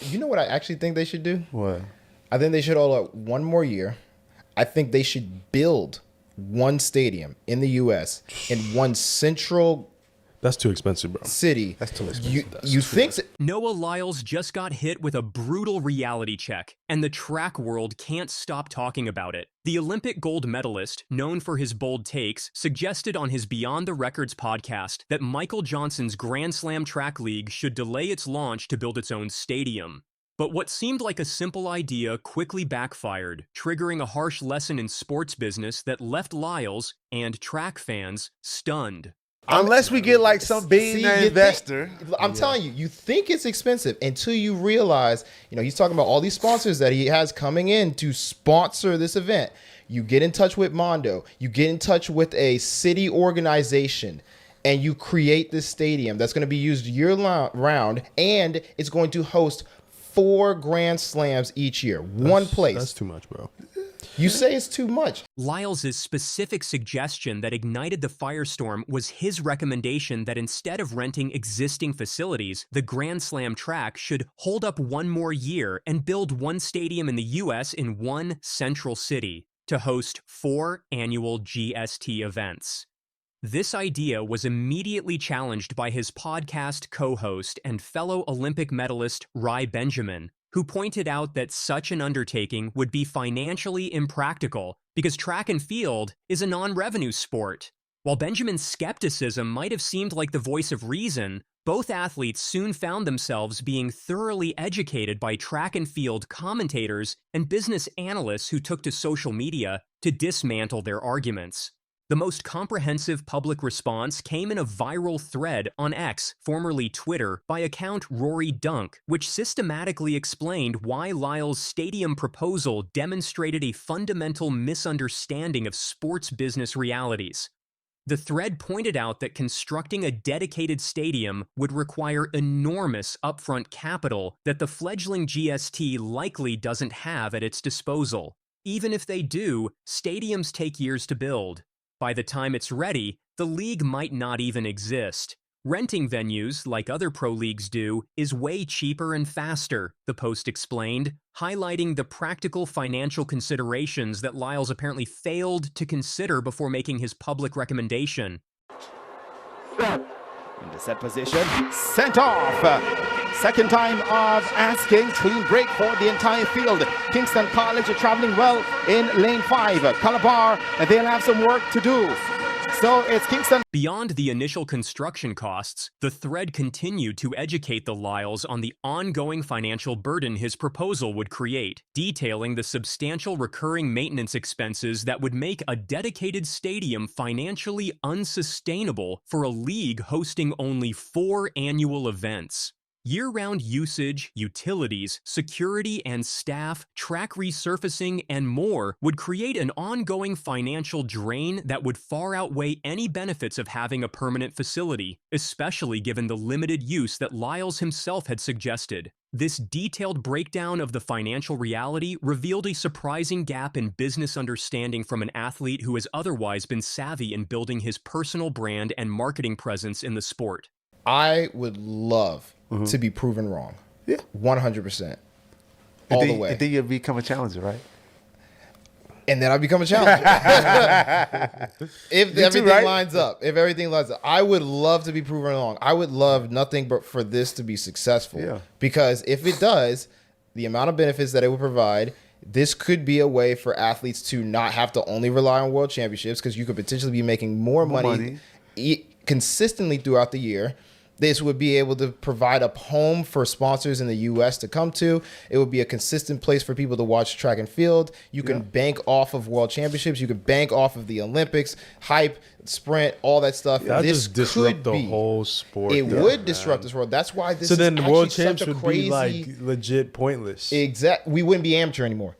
You know what I actually think they should do? What? I think they should hold up one more year. I think they should build one stadium in the U.S. in one central That's too expensive, bro. city. That's too expensive. You think Noah Lyles just got hit with a brutal reality check, and the track world can't stop talking about it. The Olympic gold medalist, known for his bold takes, suggested on his Beyond the Records podcast that Michael Johnson's Grand Slam track league should delay its launch to build its own stadium. But what seemed like a simple idea quickly backfired, triggering a harsh lesson in sports business that left Lyles and track fans stunned. Unless we get like some billionaire investor. I'm telling you, you think it's expensive until you realize, he's talking about all these sponsors that he has coming in to sponsor this event. You get in touch with Mondo, you get in touch with a city organization, and you create this stadium that's going to be used year round, and it's going to host 4 Grand Slams each year. One place. That's too much, bro. You say it's too much. Lyles' specific suggestion that ignited the firestorm was his recommendation that instead of renting existing facilities, the Grand Slam track should hold up one more year and build one stadium in the U.S. in one central city to host 4 annual GST events. This idea was immediately challenged by his podcast co-host and fellow Olympic medalist Rai Benjamin, who pointed out that such an undertaking would be financially impractical because track and field is a non-revenue sport. While Benjamin's skepticism might have seemed like the voice of reason, both athletes soon found themselves being thoroughly educated by track and field commentators and business analysts who took to social media to dismantle their arguments. The most comprehensive public response came in a viral thread on X, formerly Twitter, by account Rory Dunk, which systematically explained why Lyles' stadium proposal demonstrated a fundamental misunderstanding of sports business realities. The thread pointed out that constructing a dedicated stadium would require enormous upfront capital that the fledgling GST likely doesn't have at its disposal. Even if they do, stadiums take years to build. By the time it's ready, the league might not even exist. Renting venues, like other pro leagues do, is way cheaper and faster, the post explained, highlighting the practical financial considerations that Lyles apparently failed to consider before making his public recommendation. In the set position, sent off. Second time of asking, clean break for the entire field. Kingston College are traveling well in lane 5. Calabar, they'll have some work to do. So it's Kingston. Beyond the initial construction costs, the thread continued to educate the Lyles on the ongoing financial burden his proposal would create, detailing the substantial recurring maintenance expenses that would make a dedicated stadium financially unsustainable for a league hosting only 4 annual events. Year-round usage, utilities, security and staff, track resurfacing, and more would create an ongoing financial drain that would far outweigh any benefits of having a permanent facility, especially given the limited use that Lyles himself had suggested. This detailed breakdown of the financial reality revealed a surprising gap in business understanding from an athlete who has otherwise been savvy in building his personal brand and marketing presence in the sport. I would love to be proven wrong. Yeah. 100%. All the way. And then you become a challenger, right? And then I become a challenger. If everything lines up. If everything lines up. I would love to be proven wrong. I would love nothing but for this to be successful. Yeah. Because if it does, the amount of benefits that it would provide, this could be a way for athletes to not have to only rely on world championships, because you could potentially be making more money consistently throughout the year. This would be able to provide a home for sponsors in the U.S. to come to. It would be a consistent place for people to watch track and field. You can bank off of world championships. You can bank off of the Olympics, hype, sprint, all that stuff. Yeah, this just disrupt could the be, whole sport. It would disrupt this world. That's why this so is then the actually world such champs a would crazy, be like legit pointless. We wouldn't be amateur anymore.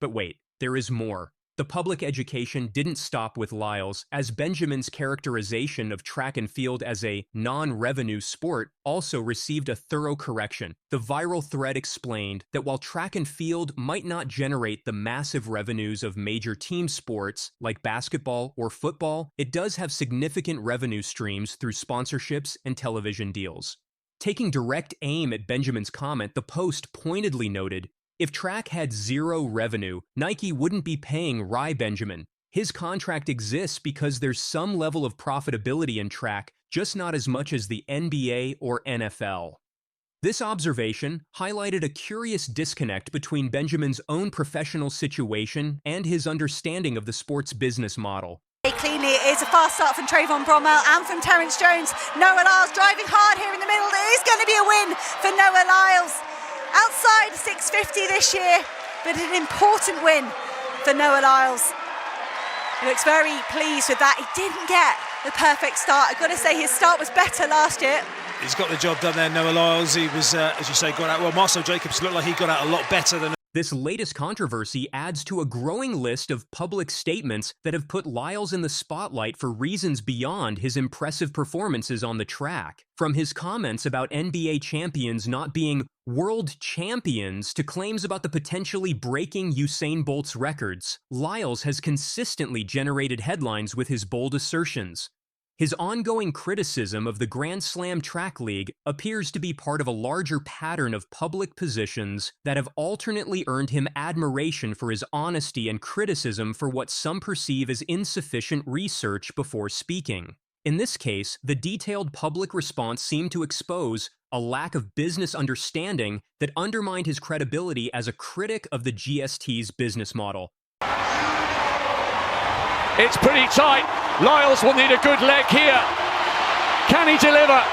But wait, there is more. The public education didn't stop with Lyles, as Benjamin's characterization of track and field as a non-revenue sport also received a thorough correction. The viral thread explained that while track and field might not generate the massive revenues of major team sports like basketball or football, it does have significant revenue streams through sponsorships and television deals. Taking direct aim at Benjamin's comment, the Post pointedly noted, if track had zero revenue, Nike wouldn't be paying Rai Benjamin. His contract exists because there's some level of profitability in track, just not as much as the NBA or NFL. This observation highlighted a curious disconnect between Benjamin's own professional situation and his understanding of the sport's business model. Cleanly, it's a fast start from Trayvon Bromwell and from Terence Jones. Noah Lyles driving hard here in the middle. It is going to be a win for Noah Lyles. Outside 650 this year, but an important win for Noah Lyles. He looks very pleased with that. He didn't get the perfect start. I've got to say his start was better last year. He's got the job done there, Noah Lyles. He was, as you say, got out. Well, Marcel Jacobs looked like he got out a lot better than. This latest controversy adds to a growing list of public statements that have put Lyles in the spotlight for reasons beyond his impressive performances on the track. From his comments about NBA champions not being world champions to claims about the potentially breaking Usain Bolt's records, Lyles has consistently generated headlines with his bold assertions. His ongoing criticism of the Grand Slam Track League appears to be part of a larger pattern of public positions that have alternately earned him admiration for his honesty and criticism for what some perceive as insufficient research before speaking. In this case, the detailed public response seemed to expose a lack of business understanding that undermined his credibility as a critic of the GST's business model. It's pretty tight. Lyles will need a good leg here. Can he deliver?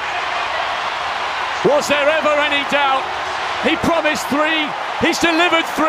Was there ever any doubt? He promised 3. He's delivered 3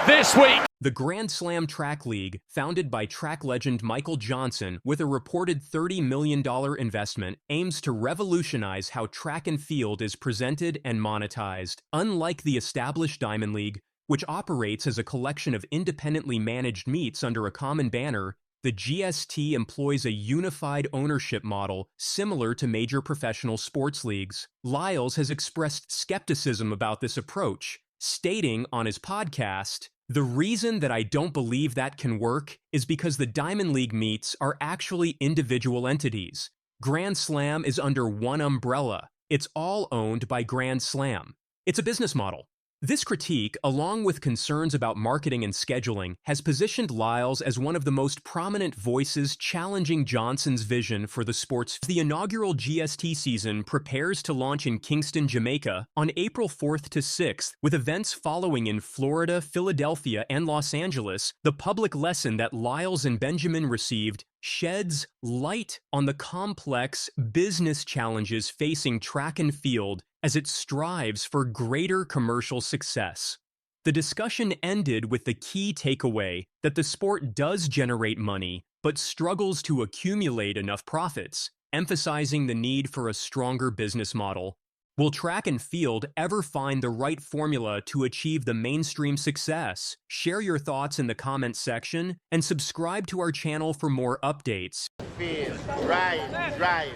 this week. The Grand Slam Track League, founded by track legend Michael Johnson with a reported $30 million investment, aims to revolutionize how track and field is presented and monetized. Unlike the established Diamond League, which operates as a collection of independently managed meets under a common banner, the GST employs a unified ownership model similar to major professional sports leagues. Lyles has expressed skepticism about this approach, stating on his podcast, "The reason that I don't believe that can work is because the Diamond League meets are actually individual entities. Grand Slam is under one umbrella. It's all owned by Grand Slam. It's a business model." This critique, along with concerns about marketing and scheduling, has positioned Lyles as one of the most prominent voices challenging Johnson's vision for the sports. The inaugural GST season prepares to launch in Kingston, Jamaica on April 4th to 6th, with events following in Florida, Philadelphia, and Los Angeles. The public lesson that Lyles and Benjamin received sheds light on the complex business challenges facing track and field as it strives for greater commercial success. The discussion ended with the key takeaway that the sport does generate money, but struggles to accumulate enough profits, emphasizing the need for a stronger business model. Will track and field ever find the right formula to achieve the mainstream success? Share your thoughts in the comments section and subscribe to our channel for more updates. Field, drive.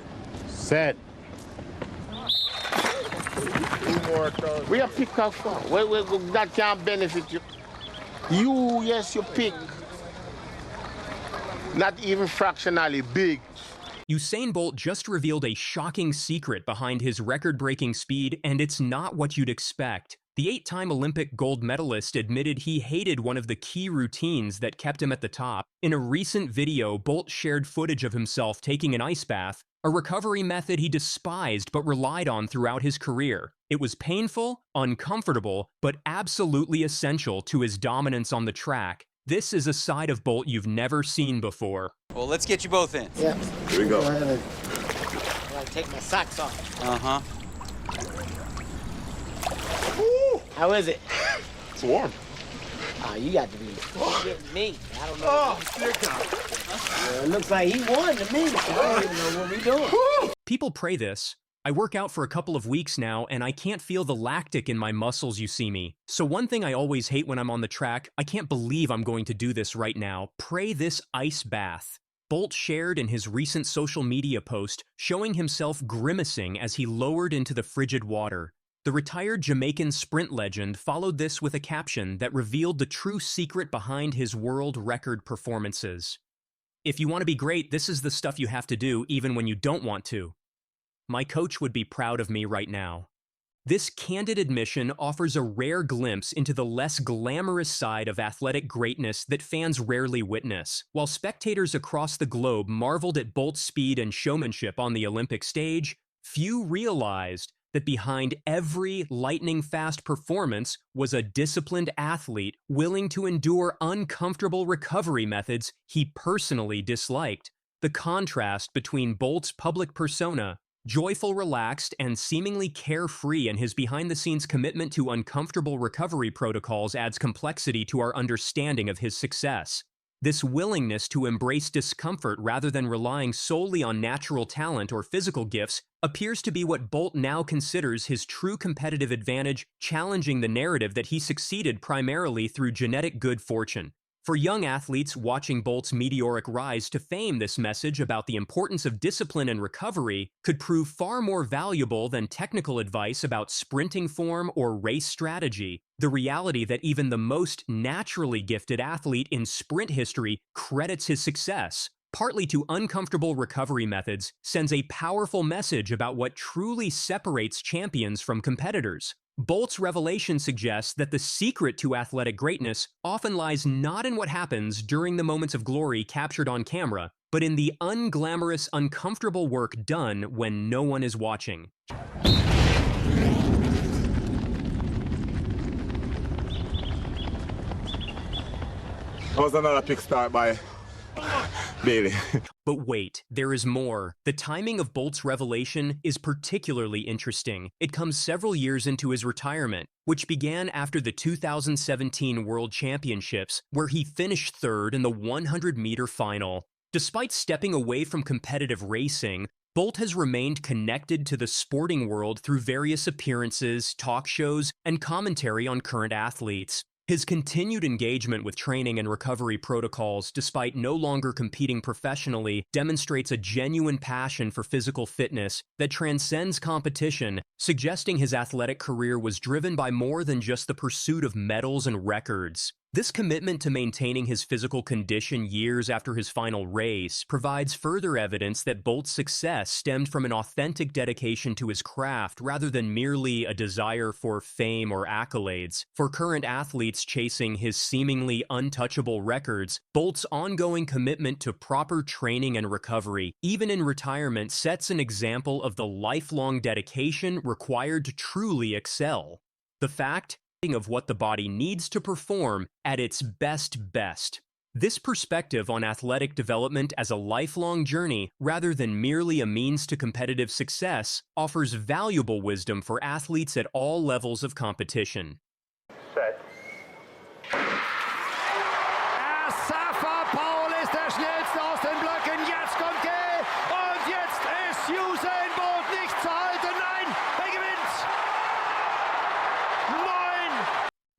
Set. 2 more throws. Where you pick up from? Where that can benefit you? Yes, you pick. Not even fractionally big. Usain Bolt just revealed a shocking secret behind his record-breaking speed, and it's not what you'd expect. The 8-time Olympic gold medalist admitted he hated one of the key routines that kept him at the top. In a recent video, Bolt shared footage of himself taking an ice bath, a recovery method he despised but relied on throughout his career. It was painful, uncomfortable, but absolutely essential to his dominance on the track. This is a side of Bolt you've never seen before. Well, let's get you both in. Yeah. Here we go. I gotta take my socks off. Uh-huh. How is it? It's warm. Oh, you got to be getting me. I don't know. Oh, dear God. Yeah, it looks like he won to me. I don't even know what we doing. People pray this. I work out for a couple of weeks now, and I can't feel the lactic in my muscles, you see me. So one thing I always hate when I'm on the track, I can't believe I'm going to do this right now, pray this ice bath. Bolt shared in his recent social media post showing himself grimacing as he lowered into the frigid water. The retired Jamaican sprint legend followed this with a caption that revealed the true secret behind his world record performances. If you want to be great, this is the stuff you have to do even when you don't want to. my coach would be proud of me right now." This candid admission offers a rare glimpse into the less glamorous side of athletic greatness that fans rarely witness. While spectators across the globe marveled at Bolt's speed and showmanship on the Olympic stage, few realized that behind every lightning-fast performance was a disciplined athlete willing to endure uncomfortable recovery methods he personally disliked. The contrast between Bolt's public persona, joyful, relaxed, and seemingly carefree, and his behind-the-scenes commitment to uncomfortable recovery protocols adds complexity to our understanding of his success. This willingness to embrace discomfort rather than relying solely on natural talent or physical gifts appears to be what Bolt now considers his true competitive advantage, challenging the narrative that he succeeded primarily through genetic good fortune. For young athletes watching Bolt's meteoric rise to fame, this message about the importance of discipline and recovery could prove far more valuable than technical advice about sprinting form or race strategy. The reality that even the most naturally gifted athlete in sprint history credits his success, partly to uncomfortable recovery methods, sends a powerful message about what truly separates champions from competitors. Bolt's revelation suggests that the secret to athletic greatness often lies not in what happens during the moments of glory captured on camera, but in the unglamorous, uncomfortable work done when no one is watching. That was another pick start by Bailey. But wait, there is more. The timing of Bolt's revelation is particularly interesting. It comes several years into his retirement, which began after the 2017 World Championships, where he finished third in the 100-meter final. Despite stepping away from competitive racing, Bolt has remained connected to the sporting world through various appearances, talk shows, and commentary on current athletes. His continued engagement with training and recovery protocols, despite no longer competing professionally, demonstrates a genuine passion for physical fitness that transcends competition, suggesting his athletic career was driven by more than just the pursuit of medals and records. This commitment to maintaining his physical condition years after his final race provides further evidence that Bolt's success stemmed from an authentic dedication to his craft rather than merely a desire for fame or accolades. For current athletes chasing his seemingly untouchable records, Bolt's ongoing commitment to proper training and recovery, even in retirement, sets an example of the lifelong dedication required to truly excel. The fact of what the body needs to perform at its best. This perspective on athletic development as a lifelong journey, rather than merely a means to competitive success, offers valuable wisdom for athletes at all levels of competition. Set. Paul ist der schnellste aus den Blöcken. Jetzt kommt er und jetzt ist Usain Bolt nicht zu halten. Nein, er gewinnt. 9.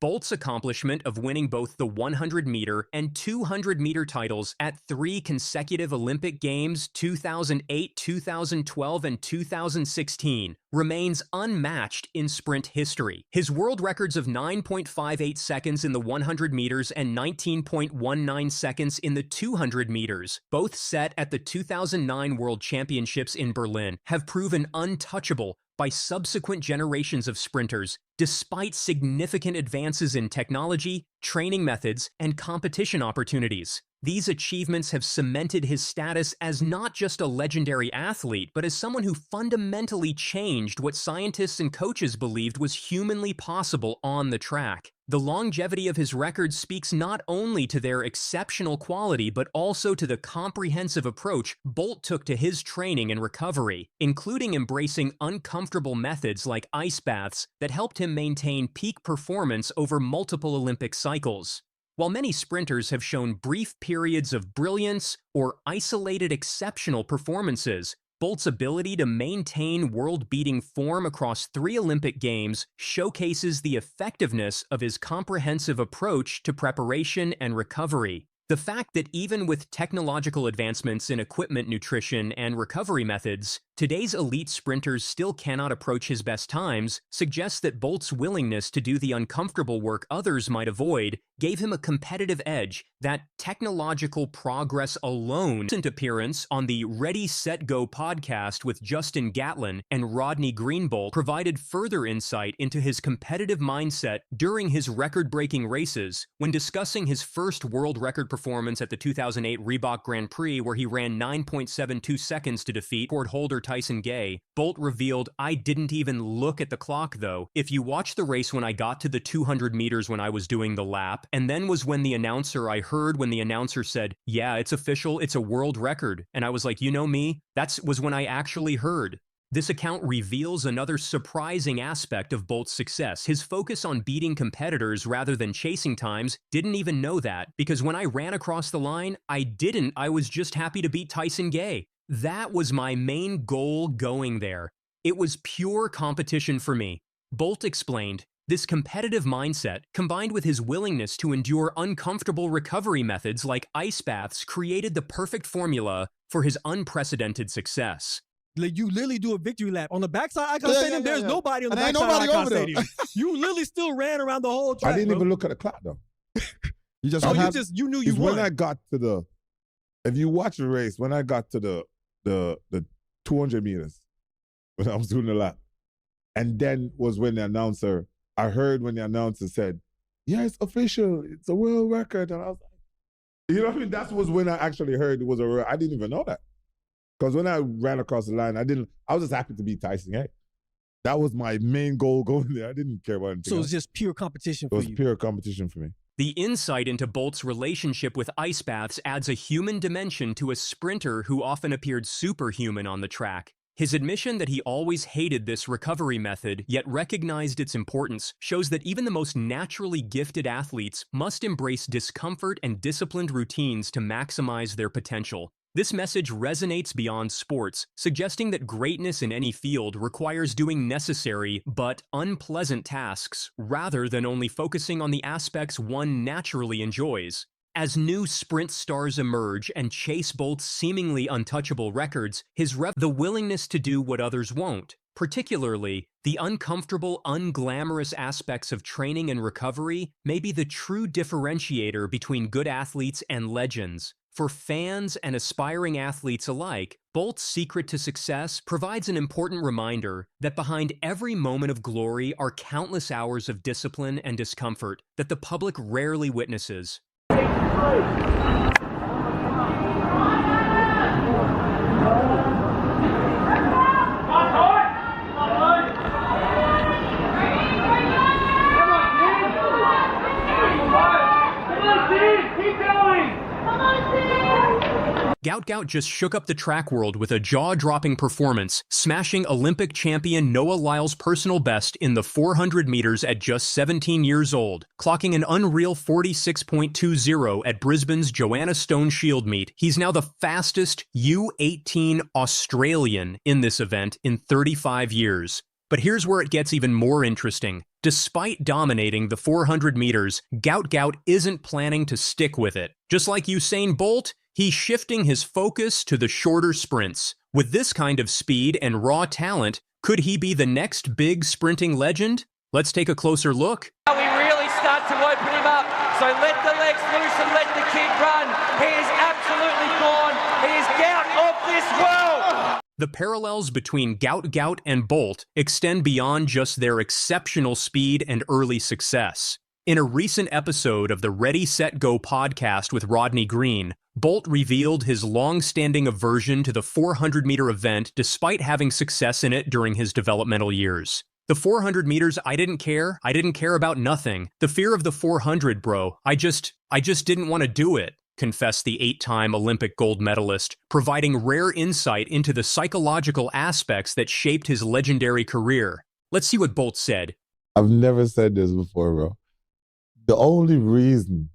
Bolt's accomplishment of winning both the 100-meter and 200-meter titles at 3 consecutive Olympic Games, 2008, 2012, and 2016, remains unmatched in sprint history. His world records of 9.58 seconds in the 100 meters and 19.19 seconds in the 200 meters, both set at the 2009 World Championships in Berlin, have proven untouchable by subsequent generations of sprinters, despite significant advances in technology, training methods, and competition opportunities. These achievements have cemented his status as not just a legendary athlete, but as someone who fundamentally changed what scientists and coaches believed was humanly possible on the track. The longevity of his records speaks not only to their exceptional quality, but also to the comprehensive approach Bolt took to his training and recovery, including embracing uncomfortable methods like ice baths that helped him maintain peak performance over multiple Olympic cycles. While many sprinters have shown brief periods of brilliance or isolated exceptional performances, Bolt's ability to maintain world-beating form across 3 Olympic Games showcases the effectiveness of his comprehensive approach to preparation and recovery. The fact that even with technological advancements in equipment, nutrition, and recovery methods, today's elite sprinters still cannot approach his best times suggests that Bolt's willingness to do the uncomfortable work others might avoid gave him a competitive edge that technological progress alone. Recent appearance on the Ready, Set, Go podcast with Justin Gatlin and Rodney Greenbolt provided further insight into his competitive mindset during his record-breaking races. When discussing his first world record performance at the 2008 Reebok Grand Prix, where he ran 9.72 seconds to defeat record holder Tyson Gay, Bolt revealed, "I didn't even look at the clock though. If you watch the race when I got to the 200 meters when I was doing the lap, and then was when I heard when the announcer said, 'Yeah, it's official, it's a world record.' And I was like, you know me, that was when I actually heard." This account reveals another surprising aspect of Bolt's success. His focus on beating competitors rather than chasing times. Didn't even know that, because when I ran across the line, I was just happy to beat Tyson Gay. That was my main goal going there. It was pure competition for me. Bolt explained, this competitive mindset, combined with his willingness to endure uncomfortable recovery methods like ice baths, created the perfect formula for his unprecedented success. Like, you literally do a victory lap. On the backside Icon Stadium, there's nobody on the backside nobody Icon over there. Stadium. You literally still ran around the whole track, I didn't bro. even look at the clock, though. You knew you won. When I got to the, if you watch the race, when I got to the 200 meters, when I was doing the lap, and then was when I heard when the announcer said, "Yeah, it's official, it's a world record," and I was like, you know what I mean? That was when I actually heard it was I didn't even know that. Because when I ran across the line, I was just happy to beat Tyson. Hey, that was my main goal going there. I didn't care about anything So it was else. just pure competition for you. It was pure competition for me. The insight into Bolt's relationship with ice baths adds a human dimension to a sprinter who often appeared superhuman on the track. His admission that he always hated this recovery method, yet recognized its importance, shows that even the most naturally gifted athletes must embrace discomfort and disciplined routines to maximize their potential. This message resonates beyond sports, suggesting that greatness in any field requires doing necessary but unpleasant tasks, rather than only focusing on the aspects one naturally enjoys. As new sprint stars emerge and chase Bolt's seemingly untouchable records, the willingness to do what others won't, particularly the uncomfortable, unglamorous aspects of training and recovery, may be the true differentiator between good athletes and legends. For fans and aspiring athletes alike, Bolt's secret to success provides an important reminder that behind every moment of glory are countless hours of discipline and discomfort that the public rarely witnesses. Gout just shook up the track world with a jaw-dropping performance, smashing Olympic champion Noah Lyles' personal best in the 400 meters at just 17 years old, clocking an unreal 46.20 at Brisbane's Joanna Stone Shield meet. He's now the fastest U18 Australian in this event in 35 years. But here's where it gets even more interesting. Despite dominating the 400 meters, Gout isn't planning to stick with it. Just like Usain Bolt, he's shifting his focus to the shorter sprints. With this kind of speed and raw talent, could he be the next big sprinting legend? Let's take a closer look. We really start to open him up. So let the legs loose and let the kid run. He is absolutely gone. He is Gout of this world. The parallels between Gout and Bolt extend beyond just their exceptional speed and early success. In a recent episode of the Ready, Set, Go podcast with Rodney Green, Bolt revealed his long-standing aversion to the 400-meter event despite having success in it during his developmental years. The 400 meters, I didn't care. I didn't care about nothing. The fear of the 400, bro. I just didn't want to do it, confessed the 8-time Olympic gold medalist, providing rare insight into the psychological aspects that shaped his legendary career. Let's see what Bolt said. I've never said this before, bro. The only reason,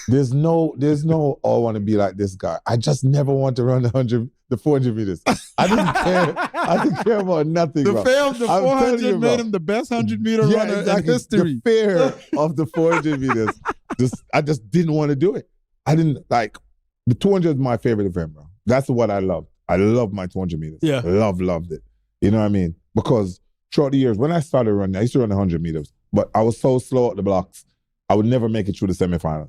there's no, oh, I want to be like this guy. I just never want to run the 400 meters. I didn't care. I didn't care about nothing, bro. The fear of the 400 made him the best 100-meter runner in history. The fear of the 400 meters. I just didn't want to do it. I didn't, like, the 200 is my favorite event, bro. That's what I love. I love my 200 meters. Yeah. Loved it. You know what I mean? Because throughout the years, when I started running, I used to run 100 meters, but I was so slow at the blocks I would never make it through the semifinal.